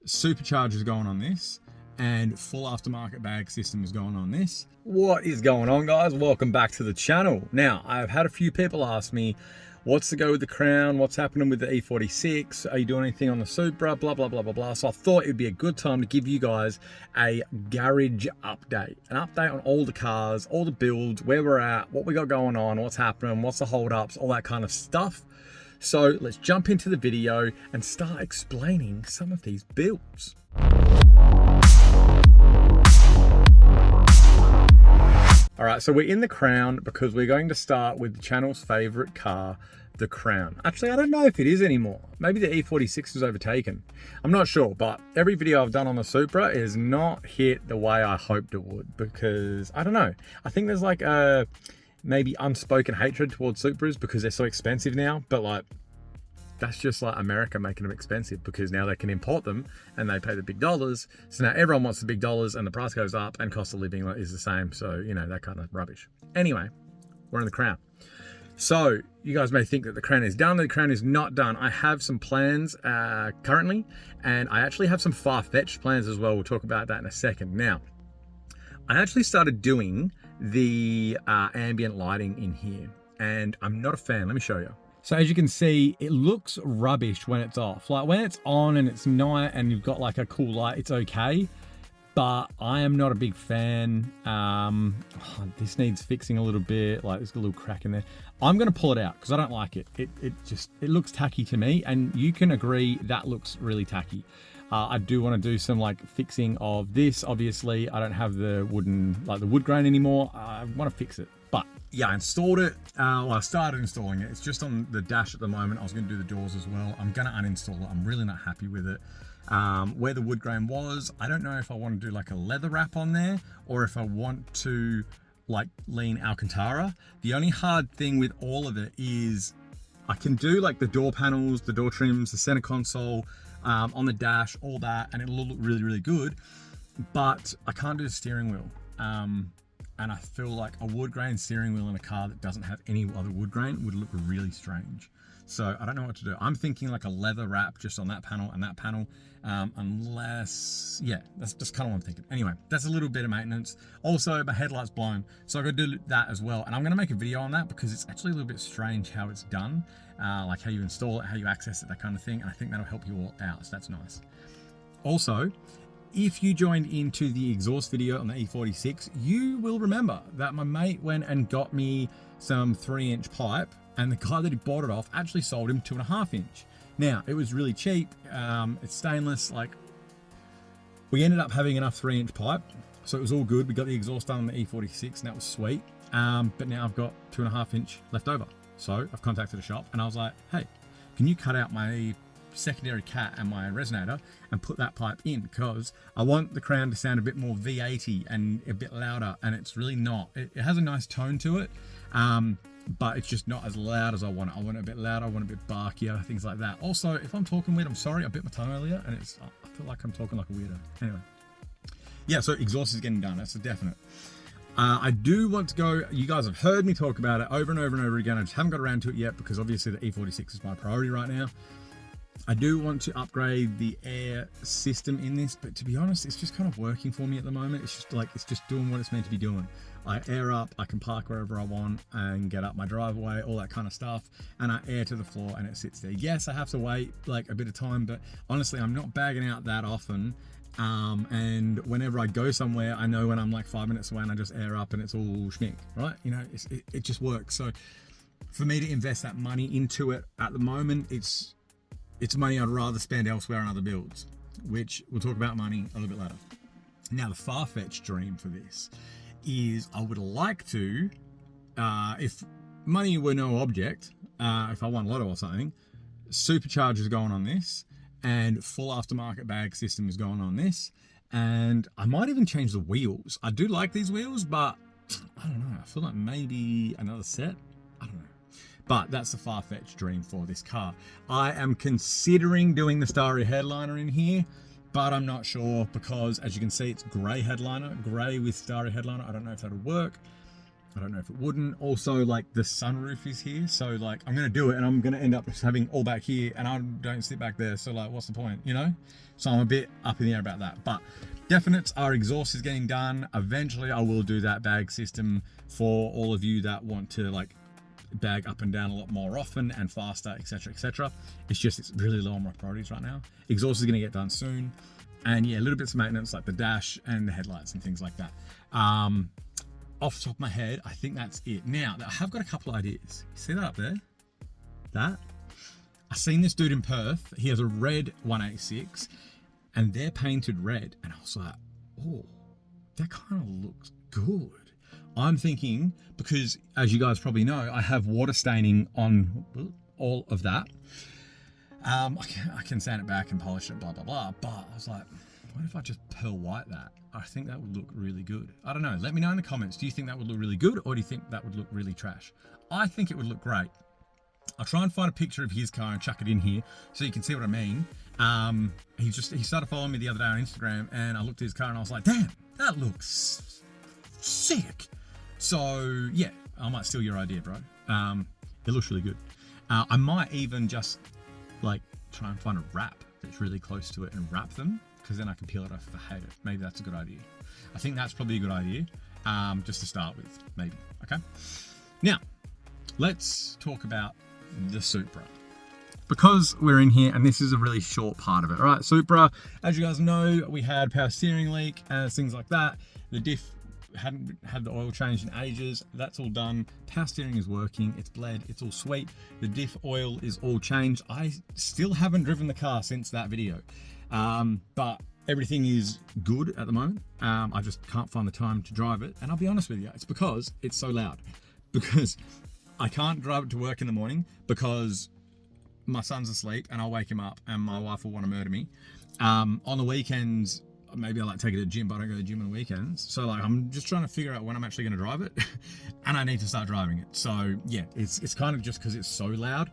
superchargers going on this, and full aftermarket bag system is going on this. What is going on, guys? Welcome back to the channel. Now, I've had a few people ask me, what's the go with the Crown? What's happening with the E46? Are you doing anything on the Supra? Blah, blah, blah, blah, blah. So I thought it'd be a good time to give you guys a garage update. An update on all the cars, all the builds, where we're at, what we got going on, what's happening, what's the holdups, all that kind of stuff. So let's jump into the video and start explaining some of these builds. All right, so we're in the Crown because we're going to start with the channel's favorite car, the Crown. Actually, I don't know if it is anymore. Maybe the E46 was overtaken. I'm not sure, but every video I've done on the Supra is not hit the way I hoped it would because, I don't know. I think there's like a maybe unspoken hatred towards Supras because they're so expensive now, but like, that's just like America making them expensive because now they can import them and they pay the big dollars. So now everyone wants the big dollars and the price goes up and cost of living is the same. So, you know, that kind of rubbish. Anyway, we're in the Crown. So you guys may think that the Crown is done. The Crown is not done. I have some plans currently, and I actually have some far-fetched plans as well. We'll talk about that in a second. Now, I actually started doing the ambient lighting in here, and I'm not a fan. Let me show you. So as you can see, it looks rubbish when it's off. Like when it's on and it's night and you've got like a cool light, it's okay. But I am not a big fan. This needs fixing a little bit. Like there's a little crack in there. I'm gonna pull it out because I don't like it. It looks tacky to me, and you can agree that looks really tacky. I do want to do some like fixing of this. Obviously, I don't have the wood grain anymore. I want to fix it. But yeah, I installed it. Well, I started installing it. It's just on the dash at the moment. I was going to do the doors as well. I'm going to uninstall it. I'm really not happy with it. Where the wood grain was, I don't know if I want to do like a leather wrap on there or if I want to like lean Alcantara. The only hard thing with all of it is I can do like the door panels, the door trims, the center console, on the dash, all that, and it'll look really, really good. But I can't do the steering wheel. And I feel like a wood grain steering wheel in a car that doesn't have any other wood grain would look really strange. So I don't know what to do. I'm thinking like a leather wrap just on that panel and that panel, unless, yeah, that's just kind of what I'm thinking. Anyway, that's a little bit of maintenance. Also, my headlight's blown, so I'm gonna do that as well. And I'm gonna make a video on that because it's actually a little bit strange how it's done, like how you install it, how you access it, that kind of thing. And I think that'll help you all out, so that's nice. Also, if you joined into the exhaust video on the E46, you will remember that my mate went and got me some 3-inch pipe, and the guy that he bought it off actually sold him 2.5-inch. Now, it was really cheap. It's stainless. Like, we ended up having enough 3-inch pipe, so it was all good. We got the exhaust done on the E46, and that was sweet. But now I've got 2.5-inch left over. So I've contacted a shop, and I was like, hey, can you cut out my secondary cat and my resonator and put that pipe in, because I want the Crown to sound a bit more V80 and a bit louder, and it's really not. It has a nice tone to it, but it's just not as loud as I want it. I want it a bit louder, I want it a bit barkier, things like that. Also, if I'm talking weird, I'm sorry, I bit my tongue earlier and I feel like I'm talking like a weirdo. Anyway, yeah, so exhaust is getting done, that's a definite. I do want to go, you guys have heard me talk about it over and over and over again. I just haven't got around to it yet because obviously the E46 is my priority right now. I do want to upgrade the air system in this, but to be honest, it's just kind of working for me at the moment. It's just like, it's just doing what it's meant to be doing. I air up, I can park wherever I want and get up my driveway, all that kind of stuff. And I air to the floor and it sits there. Yes, I have to wait like a bit of time, but honestly, I'm not bagging out that often. And whenever I go somewhere, I know when I'm like 5 minutes away and I just air up and it's all schmick, right? You know, it just works. So for me to invest that money into it at the moment, it's money I'd rather spend elsewhere on other builds, which we'll talk about money a little bit later. Now, the far-fetched dream for this is I would like to, if money were no object, if I won lotto or something, superchargers going on this, and full aftermarket bag system is going on this, and I might even change the wheels. I do like these wheels, but I don't know, I feel like maybe another set, I don't know. But that's the far-fetched dream for this car. I am considering doing the starry headliner in here, but I'm not sure because, as you can see, it's grey headliner, grey with starry headliner. I don't know if that'll work. I don't know if it wouldn't. Also, like the sunroof is here, so like I'm gonna do it and I'm gonna end up just having all back here and I don't sit back there, so like what's the point, you know? So I'm a bit up in the air about that. But definites, our exhaust is getting done. Eventually I will do that bag system for all of you that want to like bag up and down a lot more often and faster, etc, etc. It's really low on my priorities right now. Exhaust is gonna get done soon. And yeah, little bits of maintenance like the dash and the headlights and things like that. Off the top of my head, I think that's it. Now, I have got a couple of ideas. See that up there? That? I seen this dude in Perth. He has a red 186 and they're painted red. And I was like, oh, that kind of looks good. I'm thinking, because as you guys probably know, I have water staining on all of that. I can sand it back and polish it, blah, blah, blah. But I was like, what if I just pearl white that? I think that would look really good. I don't know. Let me know in the comments. Do you think that would look really good or do you think that would look really trash? I think it would look great. I'll try and find a picture of his car and chuck it in here so you can see what I mean. He started following me the other day on Instagram and I looked at his car and I was like, damn, that looks sick. So yeah, I might steal your idea, bro. It looks really good. I might even just like try and find a wrap that's really close to it and wrap them, because then I can peel it off if I hate it. Maybe that's a good idea. I think that's probably a good idea, just to start with, maybe. Okay. Now, let's talk about the Supra, because we're in here and this is a really short part of it. All right, Supra, as you guys know, we had power steering leak and things like that. The diff hadn't had the oil changed in ages. That's all done. Power steering is working. It's bled. It's all sweet. The diff oil is all changed. I still haven't driven the car since that video, but everything is good at the moment. I just can't find the time to drive it, and I'll be honest with you, it's because it's so loud. Because I can't drive it to work in the morning because my son's asleep and I'll wake him up and my wife will want to murder me. On the weekends, maybe I like take it to the gym, but I don't go to the gym on the weekends. So like, I'm just trying to figure out when I'm actually going to drive it and I need to start driving it. So yeah, it's kind of just because it's so loud.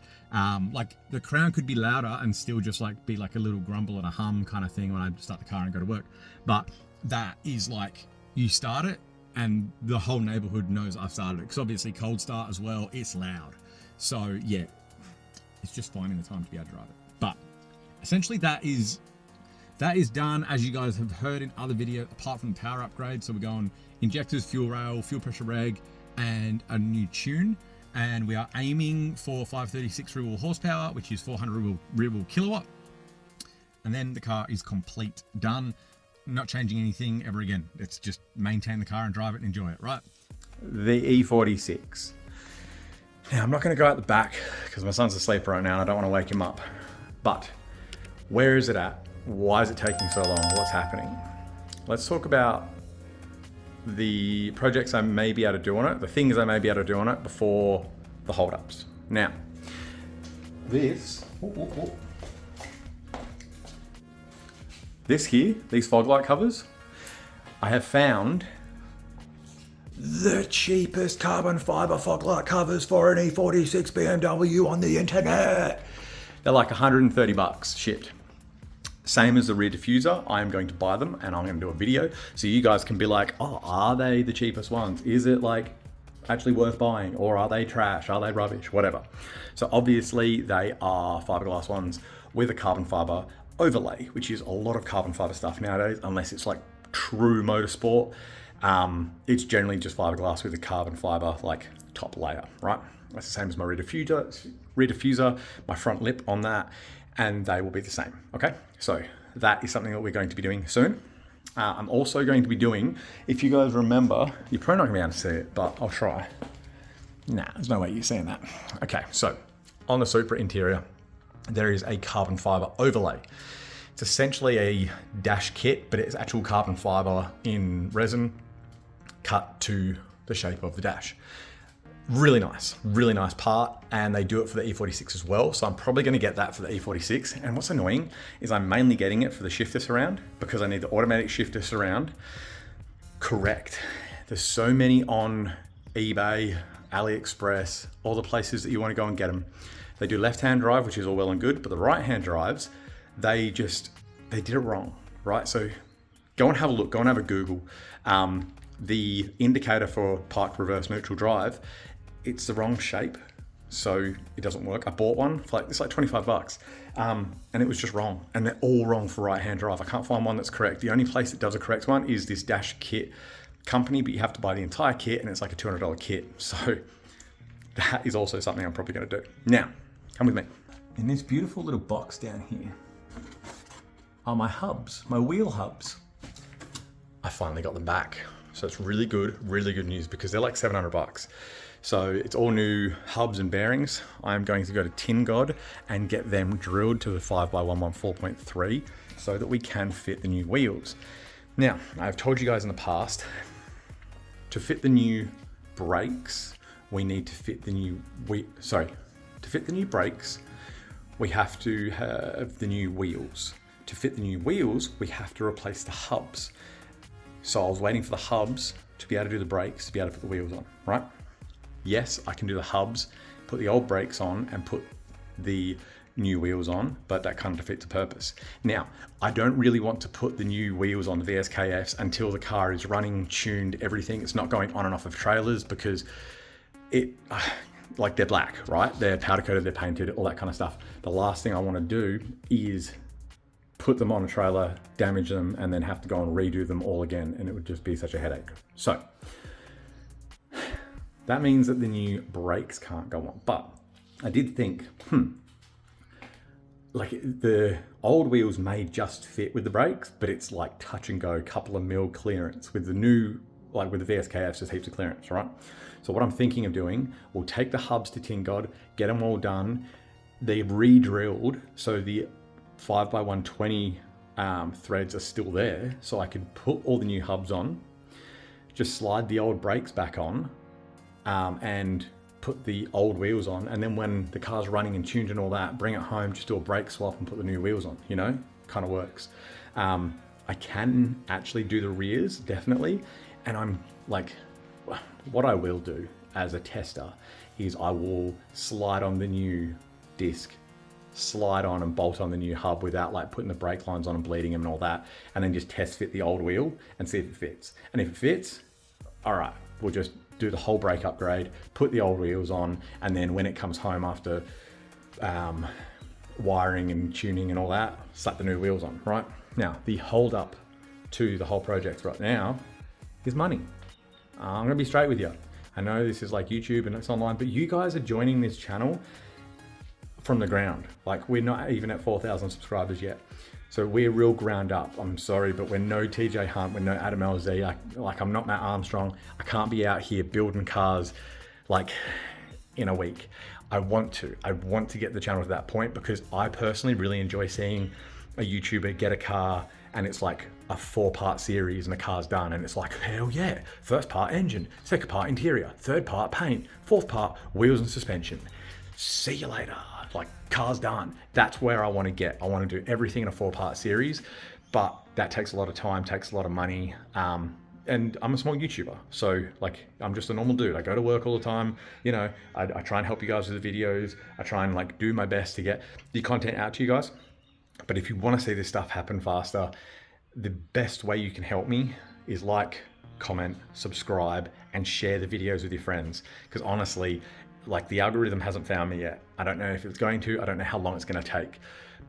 Like the Crown could be louder and still just like be like a little grumble and a hum kind of thing when I start the car and go to work. But that is like, you start it and the whole neighborhood knows I've started it, because obviously cold start as well, it's loud. So yeah, it's just finding the time to be able to drive it. But essentially that is done, as you guys have heard in other videos, apart from the power upgrade. So we're going injectors, fuel rail, fuel pressure reg, and a new tune. And we are aiming for 536 rear wheel horsepower, which is 400 rear wheel kilowatt. And then the car is complete, done. Not changing anything ever again. It's just maintain the car and drive it and enjoy it, right? The E46. Now, I'm not going to go out the back because my son's asleep right now and I don't want to wake him up. But where is it at? Why is it taking so long? What's happening? Let's talk about the projects I may be able to do on it, the things I may be able to do on it before the holdups. Now, this here, these fog light covers, I have found the cheapest carbon fiber fog light covers for an E46 BMW on the internet. They're like 130 bucks shipped. Same as the rear diffuser. I am going to buy them and I'm going to do a video so you guys can be like, oh, are they the cheapest ones? Is it like actually worth buying, or are they trash? Are they rubbish? Whatever. So obviously they are fiberglass ones with a carbon fiber overlay, which is a lot of carbon fiber stuff nowadays, unless it's like true motorsport. It's generally just fiberglass with a carbon fiber like top layer, right? That's the same as my rear diffuser, my front lip on that, and they will be the same, okay? So that is something that we're going to be doing soon. I'm also going to be doing, if you guys remember, you're probably not gonna be able to see it, but I'll try. Nah, there's no way you're seeing that. Okay, so on the Supra interior, there is a carbon fiber overlay. It's essentially a dash kit, but it's actual carbon fiber in resin cut to the shape of the dash. Really nice part, and they do it for the E46 as well, so I'm probably going to get that for the E46. And what's annoying is I'm mainly getting it for the shifter surround because I need the automatic shifter surround correct. There's so many on eBay, AliExpress, all the places that you want to go and get them. They do left-hand drive, which is all well and good, but the right-hand drives, they did it wrong, right? So go and have a look, go and have a Google. the indicator for park reverse neutral drive, it's the wrong shape. So it doesn't work. I bought one for it's like 25 bucks. And it was just wrong. And they're all wrong for right-hand drive. I can't find one that's correct. The only place that does a correct one is this Dash Kit company, but you have to buy the entire kit and it's like a $200 kit. So that is also something I'm probably gonna do. Now, come with me. In this beautiful little box down here are my hubs, my wheel hubs. I finally got them back. So it's really good news because they're like 700 bucks. So it's all new hubs and bearings. I'm going to go to Tin God and get them drilled to the 5x114.3 so that we can fit the new wheels. Now, I've told you guys in the past, to fit the new brakes, we need to fit the new, to fit the new brakes, we have to have the new wheels. To fit the new wheels, we have to replace the hubs. So I was waiting for the hubs to be able to do the brakes, to be able to put the wheels on, right? Yes, I can do the hubs, put the old brakes on and put the new wheels on, but that kind of defeats the purpose. Now, I don't really want to put the new wheels on the VSKFs until the car is running, tuned, everything. It's not going on and off of trailers because like they're black, right? They're powder coated, they're painted, all that kind of stuff. The last thing I want to do is put them on a trailer, damage them, and then have to go and redo them all again. And it would just be such a headache. So that means that the new brakes can't go on. But I did think, like the old wheels may just fit with the brakes, but it's like touch and go, couple of mil clearance. With the new, like with the VSKFs, there's heaps of clearance, right? So what I'm thinking of doing, we'll take the hubs to Tin God, get them all done. They've re-drilled, so the 5x120 threads are still there. So I could put all the new hubs on, just slide the old brakes back on, and put the old wheels on. And then when the car's running and tuned and all that, bring it home, just do a brake swap and put the new wheels on, you know, kind of works. I can actually do the rears, definitely. And I'm like, what I will do as a tester is I will slide on the new disc, slide on and bolt on the new hub without like putting the brake lines on and bleeding them and all that, and then just test fit the old wheel and see if it fits. And if it fits, all right, we'll just do the whole brake upgrade, put the old wheels on, and then when it comes home after wiring and tuning and all that, slap the new wheels on, right? Now, the hold up to the whole project right now is money. I'm gonna be straight with you. I know this is like YouTube and it's online, but you guys are joining this channel from the ground. Like we're not even at 4,000 subscribers yet. So we're real ground up. I'm sorry, but we're no TJ Hunt, we're no Adam LZ. I'm not Matt Armstrong. I can't be out here building cars like in a week. I want to get the channel to that point because I personally really enjoy seeing a YouTuber get a car and it's like a 4-part series and the car's done and it's like, hell yeah, first part engine, second part interior, third part paint, fourth part wheels and suspension. See you later. Like car's done. That's where I want to get. I want to do everything in a 4-part series, but that takes a lot of time, takes a lot of money. And I'm a small YouTuber. So like, I'm just a normal dude. I go to work all the time. You know, I try and help you guys with the videos. I try and like do my best to get the content out to you guys. But if you want to see this stuff happen faster, the best way you can help me is like, comment, subscribe, and share the videos with your friends. Because honestly, like the algorithm hasn't found me yet. I don't know if it's going to, I don't know how long it's going to take.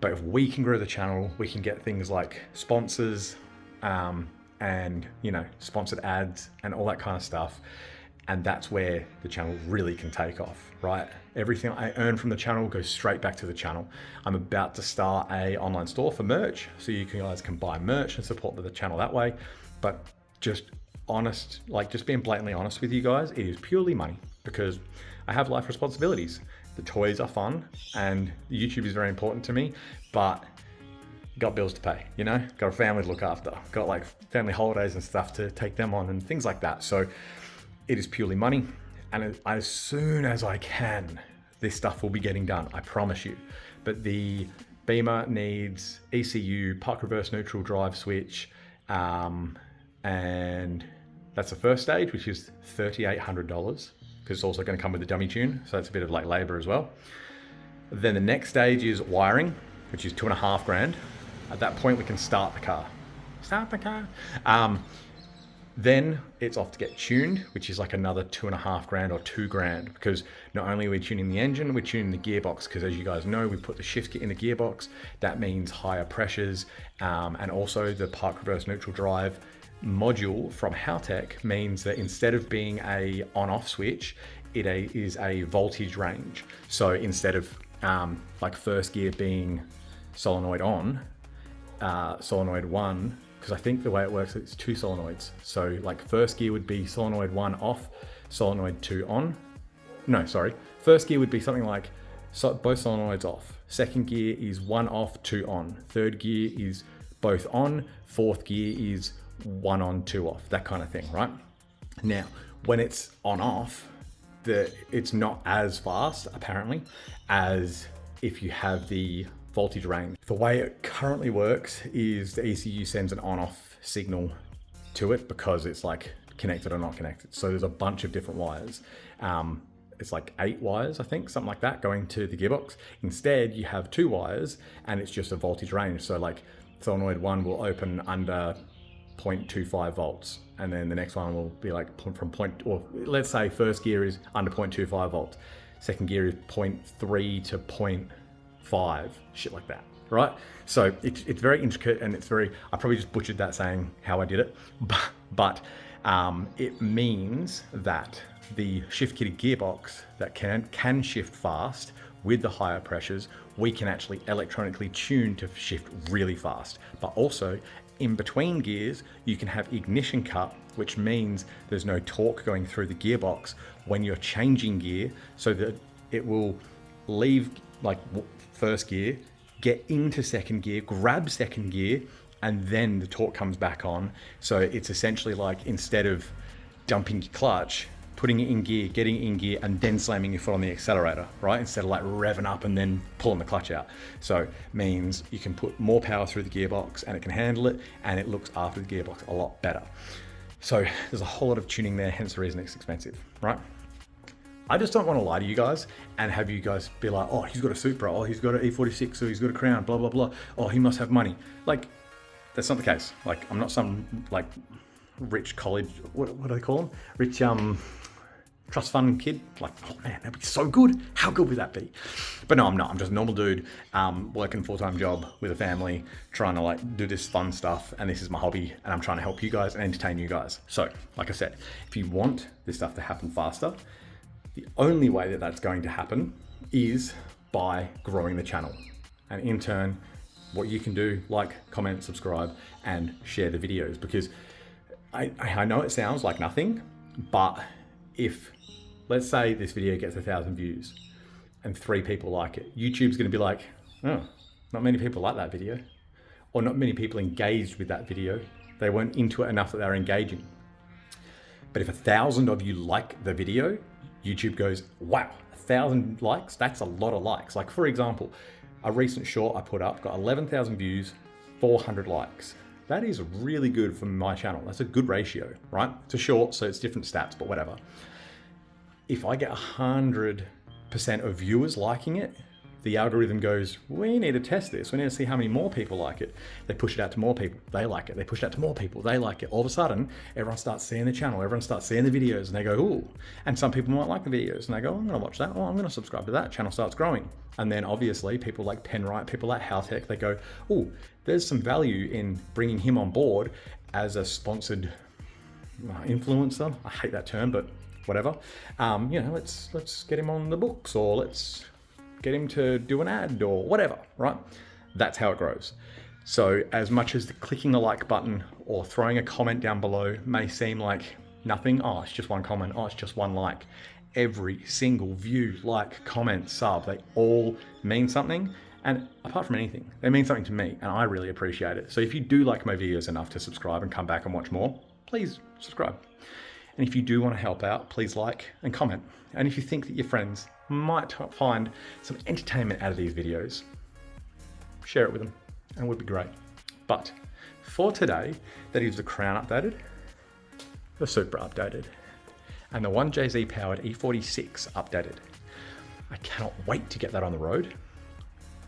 But if we can grow the channel, we can get things like sponsors, and you know, sponsored ads and all that kind of stuff. And that's where the channel really can take off, right? Everything I earn from the channel goes straight back to the channel. I'm about to start a online store for merch, so you guys can buy merch and support the channel that way. But just honest, like just being blatantly honest with you guys, it is purely money because I have life responsibilities. The toys are fun and YouTube is very important to me, but got bills to pay, you know, got a family to look after, got like family holidays and stuff to take them on and things like that. So it is purely money. And as soon as I can, this stuff will be getting done, I promise you. But the Beamer needs ECU, park reverse neutral drive switch, and that's the first stage, which is $3,800 because it's also going to come with a dummy tune. So that's a bit of like labor as well. Then the next stage is wiring, which is $2,500. At that point, we can start the car. Start the car. Then it's off to get tuned, which is like another 2.5 grand or 2 grand, because not only are we tuning the engine, we're tuning the gearbox, because as you guys know, we put the shift kit in the gearbox. That means higher pressures, and also the park reverse neutral drive module from Haltech means that instead of being a on-off switch, it is a voltage range. So instead of like first gear being solenoid on, solenoid 1, because I think the way it works, it's 2 solenoids. So like first gear would be solenoid 1 off, solenoid 2 on. No, sorry. First gear would be something like both solenoids off. Second gear is 1 off, 2 on. Third gear is both on. Fourth gear is 1 on, 2 off. That kind of thing, right? Now, when it's on off, it's not as fast, apparently, as if you have the voltage range. The way it currently works is the ECU sends an on-off signal to it because it's like connected or not connected. So there's a bunch of different wires. It's like 8 wires, I think, something like that, going to the gearbox. Instead, you have 2 wires and it's just a voltage range. So like solenoid 1 will open under 0.25 volts. And then the next one will be like let's say first gear is under 0.25 volts. Second gear is 0.3 to 0.5, shit like that, right? So it's very intricate, and I probably just butchered that saying how I did it, but it means that the shift kitted gearbox that can shift fast with the higher pressures, we can actually electronically tune to shift really fast. But also in between gears, you can have ignition cut, which means there's no torque going through the gearbox when you're changing gear, so that it will leave like first gear, get into second gear, grab second gear, and then the torque comes back on. So it's essentially like, instead of dumping your clutch, putting it in gear, getting it in gear, and then slamming your foot on the accelerator, right? Instead of like revving up and then pulling the clutch out. So means you can put more power through the gearbox and it can handle it, and it looks after the gearbox a lot better. So there's a whole lot of tuning there, hence the reason it's expensive, right? I just don't want to lie to you guys and have you guys be like, oh, he's got a Supra, oh, he's got an E46, or he's got a Crown, blah, blah, blah. Oh, he must have money. Like, that's not the case. Like, I'm not some like rich college, what do they call them? Rich trust fund kid. Like, oh man, that'd be so good. How good would that be? But no, I'm not. I'm just a normal dude, working a full-time job with a family, trying to like do this fun stuff. And this is my hobby, and I'm trying to help you guys and entertain you guys. So like I said, if you want this stuff to happen faster, the only way that that's going to happen is by growing the channel. And in turn, what you can do, like, comment, subscribe, and share the videos. Because I know it sounds like nothing, but if, let's say this video gets 1,000 views and 3 people like it, YouTube's gonna be like, oh, not many people like that video, or not many people engaged with that video. They weren't into it enough that they're engaging. But if 1,000 of you like the video, YouTube goes, wow, 1,000 likes, that's a lot of likes. Like, for example, a recent short I put up got 11,000 views, 400 likes. That is really good for my channel. That's a good ratio, right? It's a short, so it's different stats, but whatever. If I get 100% of viewers liking it, the algorithm goes, we need to test this. We need to see how many more people like it. They push it out to more people, they like it. They push it out to more people, they like it. All of a sudden, everyone starts seeing the channel, everyone starts seeing the videos, and they go, ooh. And some people might like the videos, and they go, I'm gonna watch that, oh, I'm gonna subscribe to that. Channel starts growing. And then obviously people like Penrite, people like Haltech, they go, oh, there's some value in bringing him on board as a sponsored influencer. I hate that term, but whatever. You know, let's get him on the books, or let's get him to do an ad, or whatever, right? That's how it grows. So as much as clicking the like button or throwing a comment down below may seem like nothing, oh, it's just one comment, oh, it's just one like. Every single view, like, comment, sub, they all mean something. And apart from anything, they mean something to me, and I really appreciate it. So if you do like my videos enough to subscribe and come back and watch more, please subscribe. And if you do want to help out, please like and comment. And if you think that your friends might find some entertainment out of these videos, share it with them, and it would be great. But for today, that is the Crown updated, the Supra updated, and the 1JZ powered E46 updated. I cannot wait to get that on the road.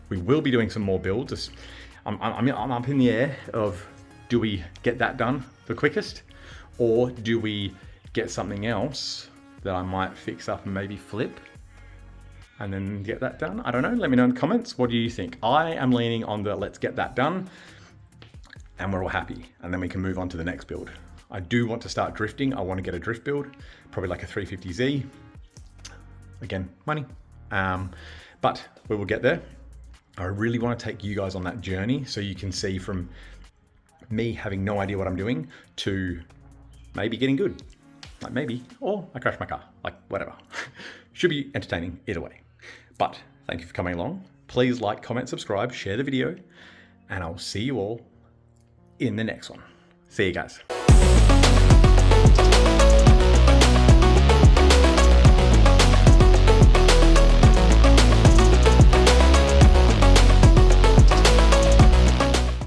We will be doing some more builds. I'm up in the air of, do we get that done the quickest, Or do we get something else that I might fix up and maybe flip and then get that done? I don't know. Let me know in the comments. What do you think? I am leaning on the let's get that done and we're all happy. And then we can move on to the next build. I do want to start drifting. I want to get a drift build, probably like a 350Z. Again, money. But we will get there. I really want to take you guys on that journey so you can see from me having no idea what I'm doing to maybe getting good. Like maybe, or I crash my car, like whatever. Should be entertaining either way. But thank you for coming along. Please like, comment, subscribe, share the video, and I'll see you all in the next one. See you guys.